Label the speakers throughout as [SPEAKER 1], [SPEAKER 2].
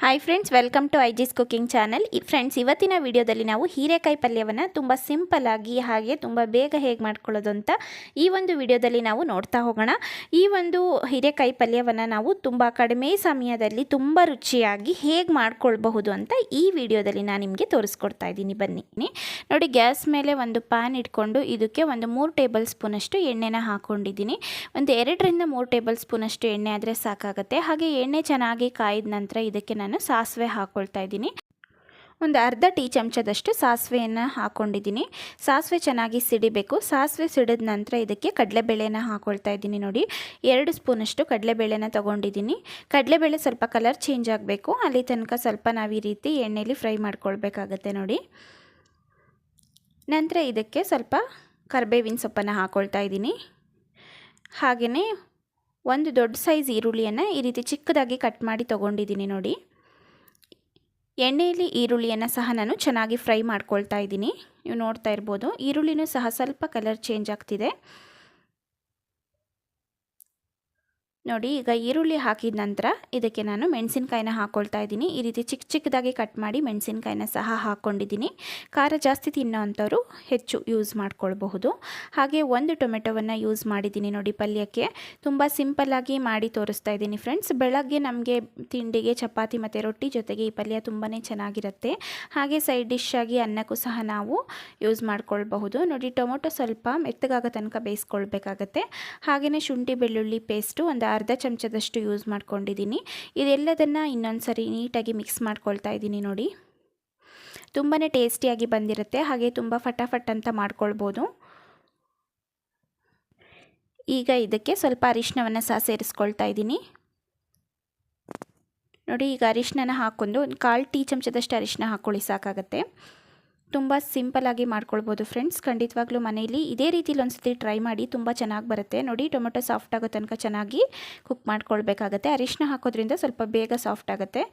[SPEAKER 1] Hi friends, welcome to ಐಜಿಸ್ cooking channel. Friends, ಇವತ್ತಿನ ವಿಡಿಯೋದಲ್ಲಿ ನಾವು ಹೀರೆಕಾಯಿ ಪಲ್ಯವನ್ನು ತುಂಬ ಸಿಂಪಲ್ ಆಗಿ ಹಾಗೆ ತುಂಬ ಬೇಗ ಹೇಗೆ ಮಾಡ್ಕೊಳ್ಳೋದು ಅಂತ ಈ ಒಂದು ವಿಡಿಯೋದಲ್ಲಿ ನಾವು ನೋಡ್ತಾ ಹೋಗೋಣ. ಈ ಒಂದು ಹೀರೆಕಾಯಿ ಪಲ್ಯವನ್ನು ನಾವು ತುಂಬ ಕಡಿಮೆ ಸಮಯದಲ್ಲಿ ತುಂಬ ರುಚಿಯಾಗಿ ಹೇಗೆ ಮಾಡ್ಕೊಳ್ಬಹುದು ಅಂತ ಈ ವಿಡಿಯೋದಲ್ಲಿ ನಾನು ನಿಮಗೆ ತೋರಿಸ್ಕೊಡ್ತಾ ಇದ್ದೀನಿ. ಬನ್ನಿ ನೋಡಿ, ಗ್ಯಾಸ್ ಮೇಲೆ ಒಂದು ಪ್ಯಾನ್ ಇಟ್ಕೊಂಡು ಇದಕ್ಕೆ ಒಂದು 3 ಟೇಬಲ್ ಸ್ಪೂನಷ್ಟು ಎಣ್ಣೆನ ಹಾಕ್ಕೊಂಡಿದ್ದೀನಿ. ಒಂದು 2ರಿಂದ 3 ಟೇಬಲ್ ಸ್ಪೂನಷ್ಟು ಎಣ್ಣೆ ಆದರೆ ಸಾಕಾಗುತ್ತೆ. ಹಾಗೆ ಎಣ್ಣೆ ಚೆನ್ನಾಗಿ ಕಾಯ್ದ ನಂತರ ಇದಕ್ಕೆ ನಾನು ಸಾಸಿವೆ ಹಾಕ್ಕೊಳ್ತಾ ಇದ್ದೀನಿ. ಒಂದು ಅರ್ಧ ಟೀ ಚಮಚದಷ್ಟು ಸಾಸಿವೆಯನ್ನು ಹಾಕ್ಕೊಂಡಿದ್ದೀನಿ. ಸಾಸಿವೆ ಚೆನ್ನಾಗಿ ಸಿಡಿಬೇಕು. ಸಾಸಿವೆ ಸಿಡಿದ ನಂತರ ಇದಕ್ಕೆ ಕಡಲೆಬೇಳೆನ ಹಾಕ್ಕೊಳ್ತಾ ಇದ್ದೀನಿ. ನೋಡಿ, 2 ಸ್ಪೂನಷ್ಟು ಕಡಲೆಬೇಳೆನ ತೊಗೊಂಡಿದ್ದೀನಿ. ಕಡಲೆಬೇಳೆ ಸ್ವಲ್ಪ ಕಲರ್ ಚೇಂಜ್ ಆಗಬೇಕು, ಅಲ್ಲಿ ತನಕ ಸ್ವಲ್ಪ ನಾವು ಈ ರೀತಿ ಎಣ್ಣೆಯಲ್ಲಿ ಫ್ರೈ ಮಾಡ್ಕೊಳ್ಬೇಕಾಗತ್ತೆ. ನೋಡಿ, ನಂತರ ಇದಕ್ಕೆ ಸ್ವಲ್ಪ ಕರಿಬೇವಿನ ಸೊಪ್ಪನ್ನು ಹಾಕ್ಕೊಳ್ತಾ ಇದ್ದೀನಿ. ಹಾಗೆಯೇ ಒಂದು ದೊಡ್ಡ ಸೈಜ್ ಈರುಳ್ಳಿಯನ್ನು ಈ ರೀತಿ ಚಿಕ್ಕದಾಗಿ ಕಟ್ ಮಾಡಿ ತೊಗೊಂಡಿದ್ದೀನಿ. ನೋಡಿ, ಎಣ್ಣೆಯಲ್ಲಿ ಈರುಳ್ಳಿಯನ್ನು ಸಹ ನಾನು ಚೆನ್ನಾಗಿ ಫ್ರೈ ಮಾಡ್ಕೊಳ್ತಾ ಇದ್ದೀನಿ. ನೀವು ನೋಡ್ತಾ ಇರ್ಬೋದು, ಈರುಳ್ಳಿನೂ ಸಹ ಸ್ವಲ್ಪ ಕಲರ್ ಚೇಂಜ್ ಆಗ್ತಿದೆ. ನೋಡಿ, ಈಗ ಈರುಳ್ಳಿ ಹಾಕಿದ ನಂತರ ಇದಕ್ಕೆ ನಾನು ಮೆಣಸಿನಕಾಯಿನ ಹಾಕ್ಕೊಳ್ತಾ ಇದ್ದೀನಿ. ಈ ರೀತಿ ಚಿಕ್ಕ ಚಿಕ್ಕದಾಗಿ ಕಟ್ ಮಾಡಿ ಮೆಣಸಿನಕಾಯಿನ ಸಹ ಹಾಕ್ಕೊಂಡಿದ್ದೀನಿ. ಖಾರ ಜಾಸ್ತಿ ತಿನ್ನೋ ಅಂಥವ್ರು ಹೆಚ್ಚು ಯೂಸ್ ಮಾಡ್ಕೊಳ್ಬಹುದು. ಹಾಗೆ ಒಂದು ಟೊಮೆಟೊವನ್ನು ಯೂಸ್ ಮಾಡಿದ್ದೀನಿ. ನೋಡಿ, ಪಲ್ಯಕ್ಕೆ ತುಂಬ ಸಿಂಪಲ್ಲಾಗಿ ಮಾಡಿ ತೋರಿಸ್ತಾ ಇದ್ದೀನಿ. ಫ್ರೆಂಡ್ಸ್, ಬೆಳಗ್ಗೆ ನಮಗೆ ತಿಂಡಿಗೆ ಚಪಾತಿ ಮತ್ತು ರೊಟ್ಟಿ ಜೊತೆಗೆ ಈ ಪಲ್ಯ ತುಂಬಾ ಚೆನ್ನಾಗಿರುತ್ತೆ. ಹಾಗೆ ಸೈಡ್ ಡಿಶ್ ಆಗಿ ಅನ್ನಕ್ಕೂ ಸಹ ನಾವು ಯೂಸ್ ಮಾಡ್ಕೊಳ್ಬಹುದು. ನೋಡಿ, ಟೊಮೊಟೊ ಸ್ವಲ್ಪ ಮೆತ್ತಗಾಗೋ ತನಕ ಬೇಯಿಸ್ಕೊಳ್ಬೇಕಾಗತ್ತೆ. ಹಾಗೆಯೇ ಶುಂಠಿ ಬೆಳ್ಳುಳ್ಳಿ ಪೇಸ್ಟು ಒಂದು ಅರ್ಧ ಚಮಚದಷ್ಟು ಯೂಸ್ ಮಾಡ್ಕೊಂಡಿದ್ದೀನಿ. ಇದೆಲ್ಲದನ್ನು ಇನ್ನೊಂದು ಸರಿ ನೀಟಾಗಿ ಮಿಕ್ಸ್ ಮಾಡ್ಕೊಳ್ತಾ ಇದ್ದೀನಿ. ನೋಡಿ, ತುಂಬಾ ಟೇಸ್ಟಿಯಾಗಿ ಬಂದಿರುತ್ತೆ. ಹಾಗೆ ತುಂಬ ಫಟಾಫಟ್ ಅಂತ ಮಾಡ್ಕೊಳ್ಬೋದು. ಈಗ ಇದಕ್ಕೆ ಸ್ವಲ್ಪ ಅರಿಶಿನವನ್ನು ಸಹ ಸೇರಿಸ್ಕೊಳ್ತಾ ಇದ್ದೀನಿ. ನೋಡಿ, ಈಗ ಅರಿಶಿನ ಹಾಕ್ಕೊಂಡು ಒಂದು 1/4 ಟೀ ಚಮಚದಷ್ಟು ಅರಿಶಿನ ಹಾಕ್ಕೊಳ್ಳಿ, ಸಾಕಾಗುತ್ತೆ. ತುಂಬ ಸಿಂಪಲ್ಲಾಗಿ ಮಾಡ್ಕೊಳ್ಬೋದು ಫ್ರೆಂಡ್ಸ್. ಖಂಡಿತವಾಗ್ಲೂ ಮನೆಯಲ್ಲಿ ಇದೇ ರೀತಿಲಿ ಒಂದ್ಸತಿ ಟ್ರೈ ಮಾಡಿ, ತುಂಬ ಚೆನ್ನಾಗಿ ಬರುತ್ತೆ. ನೋಡಿ, ಟೊಮೆಟೊ ಸಾಫ್ಟ್ ಆಗೋ ತನಕ ಚೆನ್ನಾಗಿ ಕುಕ್ ಮಾಡ್ಕೊಳ್ಬೇಕಾಗತ್ತೆ. ಅರಿಶಿನ ಹಾಕೋದ್ರಿಂದ ಸ್ವಲ್ಪ ಬೇಗ ಸಾಫ್ಟ್ ಆಗುತ್ತೆ.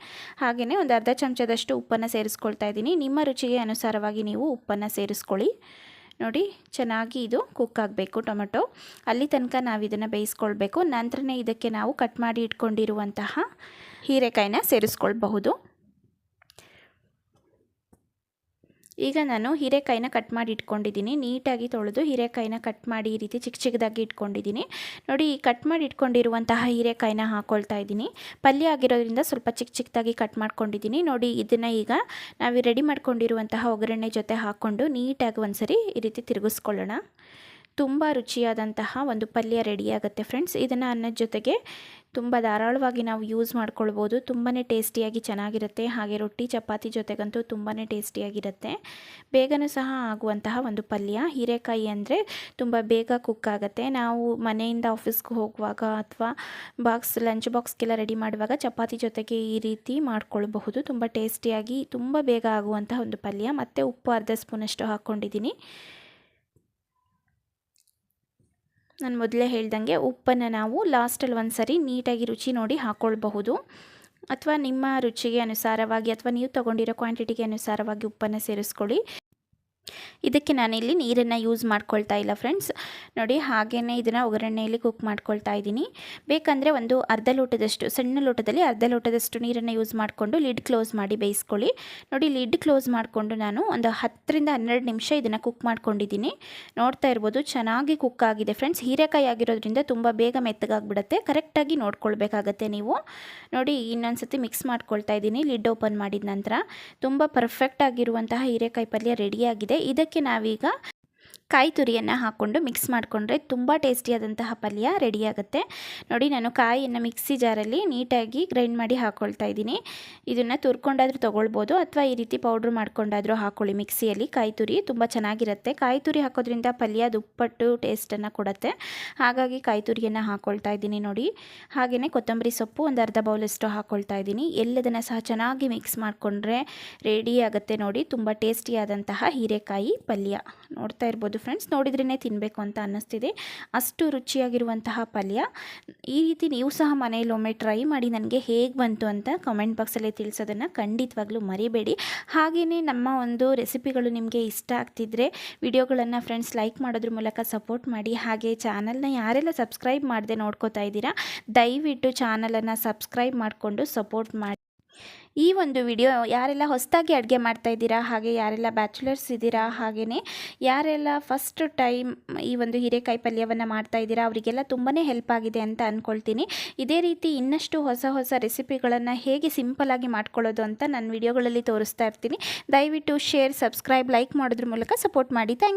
[SPEAKER 1] ಹಾಗೆಯೇ ಒಂದು ಅರ್ಧ ಚಮಚದಷ್ಟು ಉಪ್ಪನ್ನು ಸೇರಿಸ್ಕೊಳ್ತಾ ಇದ್ದೀನಿ. ನಿಮ್ಮ ರುಚಿಗೆ ಅನುಸಾರವಾಗಿ ನೀವು ಉಪ್ಪನ್ನು ಸೇರಿಸ್ಕೊಳ್ಳಿ. ನೋಡಿ, ಚೆನ್ನಾಗಿ ಇದು ಕುಕ್ ಆಗಬೇಕು ಟೊಮೆಟೊ, ಅಲ್ಲಿ ತನಕ ನಾವು ಇದನ್ನು ಬೇಯಿಸ್ಕೊಳ್ಬೇಕು. ನಂತರನೇ ಇದಕ್ಕೆ ನಾವು ಕಟ್ ಮಾಡಿ ಇಟ್ಕೊಂಡಿರುವಂತಹ ಹೀರೆಕಾಯಿನ ಸೇರಿಸ್ಕೊಳ್ಬಹುದು. ಈಗ ನಾನು ಹೀರೆಕಾಯಿನ ಕಟ್ ಮಾಡಿ ಇಟ್ಕೊಂಡಿದ್ದೀನಿ. ನೀಟಾಗಿ ತೊಳೆದು ಹೀರೆಕಾಯಿನ ಕಟ್ ಮಾಡಿ ಈ ರೀತಿ ಚಿಕ್ಕ ಚಿಕ್ಕದಾಗಿ ಇಟ್ಕೊಂಡಿದ್ದೀನಿ. ನೋಡಿ, ಈ ಕಟ್ ಮಾಡಿ ಇಟ್ಕೊಂಡಿರುವಂತಹ ಹೀರೆಕಾಯಿನ ಹಾಕ್ಕೊಳ್ತಾ ಇದ್ದೀನಿ. ಪಲ್ಯ ಆಗಿರೋದ್ರಿಂದ ಸ್ವಲ್ಪ ಚಿಕ್ಕ ಚಿಕ್ಕದಾಗಿ ಕಟ್ ಮಾಡ್ಕೊಂಡಿದ್ದೀನಿ. ನೋಡಿ, ಇದನ್ನು ಈಗ ನಾವು ರೆಡಿ ಮಾಡ್ಕೊಂಡಿರುವಂತಹ ಒಗ್ಗರಣೆ ಜೊತೆ ಹಾಕ್ಕೊಂಡು ನೀಟಾಗಿ ಒಂದ್ಸರಿ ಈ ರೀತಿ ತಿರುಗಿಸ್ಕೊಳ್ಳೋಣ. ತುಂಬ ರುಚಿಯಾದಂತಹ ಒಂದು ಪಲ್ಯ ರೆಡಿಯಾಗುತ್ತೆ ಫ್ರೆಂಡ್ಸ್. ಇದನ್ನು ಅನ್ನದ ಜೊತೆಗೆ ತುಂಬ ಧಾರಾಳವಾಗಿ ನಾವು ಯೂಸ್ ಮಾಡ್ಕೊಳ್ಬೋದು. ತುಂಬಾ ಟೇಸ್ಟಿಯಾಗಿ ಚೆನ್ನಾಗಿರುತ್ತೆ. ಹಾಗೆ ರೊಟ್ಟಿ ಚಪಾತಿ ಜೊತೆಗಂತೂ ತುಂಬಾ ಟೇಸ್ಟಿಯಾಗಿರುತ್ತೆ. ಬೇಗನೂ ಸಹ ಆಗುವಂತಹ ಒಂದು ಪಲ್ಯ. ಹೀರೆಕಾಯಿ ಅಂದರೆ ತುಂಬ ಬೇಗ ಕುಕ್ ಆಗುತ್ತೆ. ನಾವು ಮನೆಯಿಂದ ಆಫೀಸ್ಗೆ ಹೋಗುವಾಗ ಅಥವಾ ಲಂಚ್ ಬಾಕ್ಸ್ಗೆಲ್ಲ ರೆಡಿ ಮಾಡುವಾಗ ಚಪಾತಿ ಜೊತೆಗೆ ಈ ರೀತಿ ಮಾಡ್ಕೊಳ್ಬಹುದು. ತುಂಬ ಟೇಸ್ಟಿಯಾಗಿ ತುಂಬ ಬೇಗ ಆಗುವಂತಹ ಒಂದು ಪಲ್ಯ. ಮತ್ತು ಉಪ್ಪು ಅರ್ಧ ಸ್ಪೂನಷ್ಟು ಹಾಕ್ಕೊಂಡಿದ್ದೀನಿ. ನಾನು ಮೊದಲೇ ಹೇಳ್ದಂಗೆ ಉಪ್ಪನ್ನು ನಾವು ಲಾಸ್ಟಲ್ಲಿ ಒಂದು ಸರಿ ನೀಟಾಗಿ ರುಚಿ ನೋಡಿ ಹಾಕ್ಕೊಳ್ಬಹುದು. ಅಥವಾ ನಿಮ್ಮ ರುಚಿಗೆ ಅನುಸಾರವಾಗಿ ಅಥವಾ ನೀವು ತೊಗೊಂಡಿರೋ ಕ್ವಾಂಟಿಟಿಗೆ ಅನುಸಾರವಾಗಿ ಉಪ್ಪನ್ನು ಸೇರಿಸ್ಕೊಳ್ಳಿ. ಇದಕ್ಕೆ ನಾನಿಲ್ಲಿ ನೀರನ್ನು ಯೂಸ್ ಮಾಡ್ಕೊಳ್ತಾ ಇಲ್ಲ ಫ್ರೆಂಡ್ಸ್. ನೋಡಿ, ಹಾಗೆಯೇ ಇದನ್ನು ಒಗ್ಗರಣೆಯಲ್ಲಿ ಕುಕ್ ಮಾಡ್ಕೊಳ್ತಾ ಇದ್ದೀನಿ. ಬೇಕಂದರೆ ಒಂದು ಅರ್ಧ ಲೋಟದಷ್ಟು, ಸಣ್ಣ ಲೋಟದಲ್ಲಿ ಅರ್ಧ ಲೋಟದಷ್ಟು ನೀರನ್ನು ಯೂಸ್ ಮಾಡಿಕೊಂಡು ಲಿಡ್ ಕ್ಲೋಸ್ ಮಾಡಿ ಬೇಯಿಸ್ಕೊಳ್ಳಿ. ನೋಡಿ, ಲಿಡ್ ಕ್ಲೋಸ್ ಮಾಡಿಕೊಂಡು ನಾನು ಒಂದು 10ರಿಂದ 12 ನಿಮಿಷ ಇದನ್ನು ಕುಕ್ ಮಾಡ್ಕೊಂಡಿದ್ದೀನಿ. ನೋಡ್ತಾ ಇರ್ಬೋದು, ಚೆನ್ನಾಗಿ ಕುಕ್ ಆಗಿದೆ ಫ್ರೆಂಡ್ಸ್. ಹೀರೆಕಾಯಿ ಆಗಿರೋದ್ರಿಂದ ತುಂಬ ಬೇಗ ಮೆತ್ತಗಾಗ್ಬಿಡುತ್ತೆ. ಕರೆಕ್ಟಾಗಿ ನೋಡ್ಕೊಳ್ಬೇಕಾಗತ್ತೆ ನೀವು. ನೋಡಿ, ಇನ್ನೊಂದು ಸತಿ ಮಿಕ್ಸ್ ಮಾಡ್ಕೊಳ್ತಾ ಇದ್ದೀನಿ ಲಿಡ್ ಓಪನ್ ಮಾಡಿದ ನಂತರ. ತುಂಬ ಪರ್ಫೆಕ್ಟ್ ಆಗಿರುವಂತಹ ಹೀರೆಕಾಯಿ ಪಲ್ಯ ರೆಡಿಯಾಗಿದೆ. ಇದಕ್ಕೆ ನಾವೀಗ ಕಾಯಿ ತುರಿಯನ್ನು ಹಾಕ್ಕೊಂಡು ಮಿಕ್ಸ್ ಮಾಡಿಕೊಂಡ್ರೆ ತುಂಬ ಟೇಸ್ಟಿಯಾದಂತಹ ಪಲ್ಯ ರೆಡಿಯಾಗುತ್ತೆ. ನೋಡಿ, ನಾನು ಕಾಯಿಯನ್ನು ಮಿಕ್ಸಿ ಜಾರಲ್ಲಿ ನೀಟಾಗಿ ಗ್ರೈಂಡ್ ಮಾಡಿ ಹಾಕ್ಕೊಳ್ತಾ ಇದ್ದೀನಿ. ಇದನ್ನು ತುರ್ಕೊಂಡಾದರೂ ತೊಗೊಳ್ಬೋದು ಅಥವಾ ಈ ರೀತಿ ಪೌಡ್ರ್ ಮಾಡ್ಕೊಂಡಾದರೂ ಹಾಕ್ಕೊಳ್ಳಿ ಮಿಕ್ಸಿಯಲ್ಲಿ. ಕಾಯಿ ತುರಿ ತುಂಬ ಚೆನ್ನಾಗಿರುತ್ತೆ. ಕಾಯಿ ತುರಿ ಹಾಕೋದ್ರಿಂದ ಪಲ್ಯ ದುಪ್ಪಟ್ಟು ಟೇಸ್ಟನ್ನು ಕೊಡುತ್ತೆ. ಹಾಗಾಗಿ ಕಾಯಿ ತುರಿಯನ್ನು ಹಾಕ್ಕೊಳ್ತಾ ಇದ್ದೀನಿ. ನೋಡಿ, ಹಾಗೆಯೇ ಕೊತ್ತಂಬರಿ ಸೊಪ್ಪು ಒಂದು ಅರ್ಧ ಬೌಲಷ್ಟು ಹಾಕ್ಕೊಳ್ತಾ ಇದ್ದೀನಿ. ಎಲ್ಲದನ್ನು ಸಹ ಚೆನ್ನಾಗಿ ಮಿಕ್ಸ್ ಮಾಡಿಕೊಂಡ್ರೆ ರೆಡಿ ಆಗುತ್ತೆ. ನೋಡಿ, ತುಂಬ ಟೇಸ್ಟಿಯಾದಂತಹ ಹೀರೆಕಾಯಿ ಪಲ್ಯ. ನೋಡ್ತಾ ಇರ್ಬೋದು ಫ್ರೆಂಡ್ಸ್, ನೋಡಿದ್ರೇ ತಿನ್ನಬೇಕು ಅಂತ ಅನ್ನಿಸ್ತಿದೆ. ಅಷ್ಟು ರುಚಿಯಾಗಿರುವಂತಹ ಪಲ್ಯ. ಈ ರೀತಿ ನೀವು ಸಹ ಮನೆಯಲ್ಲಿ ಒಮ್ಮೆ ಟ್ರೈ ಮಾಡಿ ನನಗೆ ಹೇಗೆ ಬಂತು ಅಂತ ಕಮೆಂಟ್ ಬಾಕ್ಸಲ್ಲಿ ತಿಳಿಸೋದನ್ನು ಖಂಡಿತವಾಗ್ಲೂ ಮರಿಬೇಡಿ. ಹಾಗೆಯೇ ನಮ್ಮ ಒಂದು ರೆಸಿಪಿಗಳು ನಿಮಗೆ ಇಷ್ಟ ಆಗ್ತಿದ್ರೆ ವಿಡಿಯೋಗಳನ್ನು ಫ್ರೆಂಡ್ಸ್ ಲೈಕ್ ಮಾಡೋದ್ರ ಮೂಲಕ ಸಪೋರ್ಟ್ ಮಾಡಿ. ಹಾಗೆ ಚಾನಲ್ನ ಯಾರೆಲ್ಲ ಸಬ್ಸ್ಕ್ರೈಬ್ ಮಾಡದೆ ನೋಡ್ಕೋತಾ ಇದ್ದೀರಾ, ದಯವಿಟ್ಟು ಚಾನಲನ್ನು ಸಬ್ಸ್ಕ್ರೈಬ್ ಮಾಡಿಕೊಂಡು ಸಪೋರ್ಟ್ ಮಾಡಿ. ಈ ಒಂದು ವಿಡಿಯೋ ಯಾರೆಲ್ಲ ಹೊಸದಾಗಿ ಅಡುಗೆ ಮಾಡ್ತಾಯಿದ್ದೀರಾ, ಹಾಗೆ ಯಾರೆಲ್ಲ ಬ್ಯಾಚುಲರ್ಸ್ ಇದ್ದೀರಾ, ಹಾಗೆಯೇ ಯಾರೆಲ್ಲ ಫಸ್ಟ್ ಟೈಮ್ ಈ ಒಂದು ಹೀರೆಕಾಯಿ ಪಲ್ಯವನ್ನು ಮಾಡ್ತಾಯಿದ್ದೀರಾ ಅವರಿಗೆಲ್ಲ ತುಂಬಾ ಹೆಲ್ಪ್ ಆಗಿದೆ ಅಂತ ಅಂದ್ಕೊಳ್ತೀನಿ. ಇದೇ ರೀತಿ ಇನ್ನಷ್ಟು ಹೊಸ ಹೊಸ ರೆಸಿಪಿಗಳನ್ನು ಹೇಗೆ ಸಿಂಪಲ್ಲಾಗಿ ಮಾಡ್ಕೊಳ್ಳೋದು ಅಂತ ನಾನು ವಿಡಿಯೋಗಳಲ್ಲಿ ತೋರಿಸ್ತಾ ಇರ್ತೀನಿ. ದಯವಿಟ್ಟು ಶೇರ್, ಸಬ್ಸ್ಕ್ರೈಬ್, ಲೈಕ್ ಮಾಡೋದ್ರ ಮೂಲಕ ಸಪೋರ್ಟ್ ಮಾಡಿ. ಥ್ಯಾಂಕ್